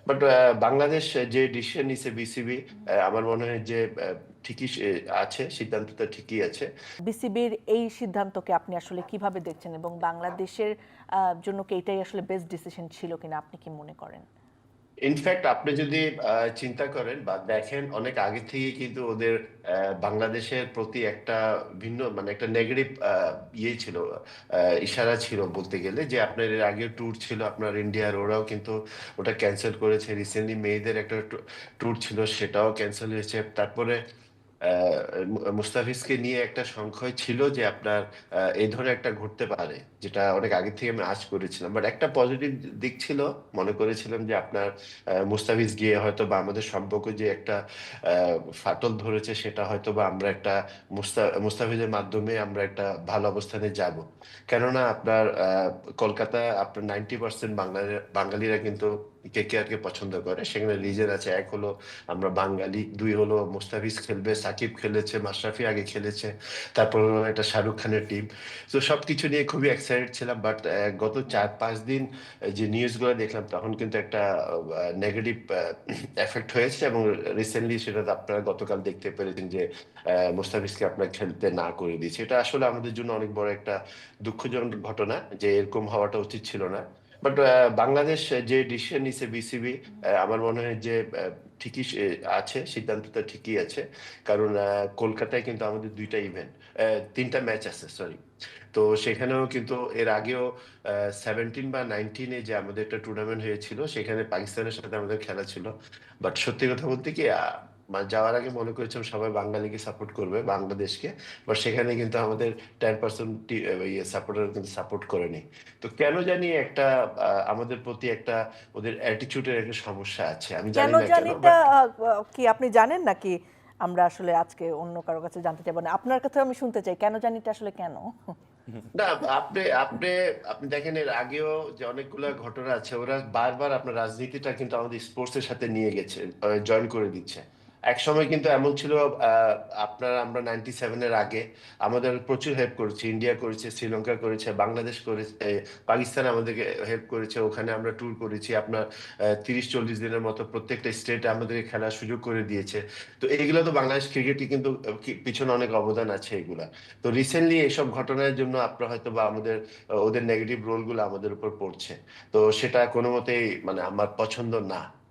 But Bangladesh যে decision নিছে BCB, আমার মনে হয় যে ঠিকই আছে, সিদ্ধান্তটা ঠিকই আছে। বিসিবির এই সিদ্ধান্তকে আপনি আসলে কিভাবে দেখছেন এবং বাংলাদেশের জন্য কি এটাই আসলে বেস্ট ডিসিশন ছিল কিনা আপনি কি মনে করেন? ইনফ্যাক্ট আপনি যদি চিন্তা করেন বা দেখেন, অনেক আগে থেকে কিন্তু ওদের বাংলাদেশের প্রতি একটা ভিন্ন মানে একটা নেগেটিভ ইয়ে ছিল, ইশারা ছিল বলতে গেলে, যে আপনার এর আগে ট্যুর ছিল আপনার ইন্ডিয়ার, ওরাও কিন্তু ওটা ক্যান্সেল করেছে। রিসেন্টলি মেয়েদের একটা ট্যুর ছিল, সেটাও ক্যান্সেল হয়েছে। তারপরে মুস্তাফিজকে নিয়ে একটা সংশয় ছিল যে আপনার এই ধরনের একটা ঘটতে পারে, যেটা অনেক আগে থেকে আমি আশ করেছিলাম। বাট একটা পজিটিভ দিক ছিল, মনে করেছিলাম যে আপনার মুস্তাফিজ গিয়ে হয়তো বা আমাদের সম্পর্ক যে একটা ফাটল ধরেছে, সেটা হয়তো বা আমরা একটা মুস্তাফিজের মাধ্যমে আমরা একটা ভালো অবস্থানে যাব। কেননা আপনার কলকাতা আপনার 90% বাঙালিরা কিন্তু কেকেআর কে পছন্দ করে। সেখানে রিজন আছে, এক হলো আমরা বাঙালি, দুই হলো মুস্তাফিজ খেলবে, সাকিব খেলেছে, মাশরাফি আগে খেলেছে, তারপর হলো একটা শাহরুখ খানের টিম। তো সবকিছু নিয়ে খুবই এক্সাইটেড ছিলাম। বাট গত 4-5 দিন যে নিউজগুলো দেখলাম, তখন কিন্তু একটা নেগেটিভ এফেক্ট হয়েছে। এবং রিসেন্টলি সেটা আপনারা গতকাল দেখতে পেরেছেন যে মুস্তাফিজকে আপনার খেলতে না করে দিয়েছে। এটা আসলে আমাদের জন্য অনেক বড় একটা দুঃখজনক ঘটনা, যে এরকম হওয়াটা উচিত ছিল না। বাট বাংলাদেশ যে ডিসিশন নিছে বিসিবি, আমার মনে হয় যে ঠিকই আছে, সিদ্ধান্তটা ঠিকই আছে। কারণ কলকাতায় কিন্তু আমাদের দুইটা ইভেন্ট, তিনটা ম্যাচ আছে, সরি। তো সেখানেও কিন্তু এর আগেও 17 বা 19-এ যে আমাদের একটা টুর্নামেন্ট হয়েছিল, সেখানে পাকিস্তানের সাথে আমাদের খেলা ছিল। বাট সত্যি কথা বলতে কি, মানে যাওয়ার আগে মনে করেছিলাম সবাই বাঙালিকে সাপোর্ট করবে, বাংলাদেশকে। বাট সেখানে কিন্তু আমাদের 10% ইয়ে সাপোর্টার কিন্তু সাপোর্ট করেনি। তো কেন জানি একটা আমাদের প্রতি একটা ওদের অ্যাটিটিউডের একটা সমস্যা আছে, আমি কেন জানি না কেন। জানিটা বাট কি আপনি জানেন নাকি? আমরা আসলে আজকে অন্য কারো কাছে জানতে চাইবো না, আপনার কাছে আমি শুনতে চাই কেন জানিটা আসলে কেন? না, আপনি আপনি আপনি দেখেন, এর আগেও যে অনেকগুলো ঘটনা আছে, ওরা বারবার আপনার রাজনীতিটা কিন্তু আমাদের স্পোর্টস এর সাথে নিয়ে গেছে, জয়েন করে দিচ্ছে। এক সময় কিন্তু এমন ছিল, আহ, আপনার আমরা 97-এর আগে আমাদের প্রচুর হেল্প করেছে, ইন্ডিয়া করেছে, শ্রীলঙ্কা করেছে, বাংলাদেশ করেছে, পাকিস্তান আমাদেরকে হেল্প করেছে। ওখানে আমরা ট্যুর করেছি আপনার 30-40 দিনের মতো, প্রত্যেকটা স্টেটে আমাদেরকে খেলার সুযোগ করে দিয়েছে। তো এইগুলো তো বাংলাদেশ ক্রিকেটে কিন্তু পিছনে অনেক অবদান আছে এগুলা। তো রিসেন্টলি এইসব ঘটনার জন্য আপনার হয়তো বা আমাদের ওদের নেগেটিভ রোল গুলো আমাদের উপর পড়ছে। তো সেটা কোনো মতেই মানে আমার পছন্দ না।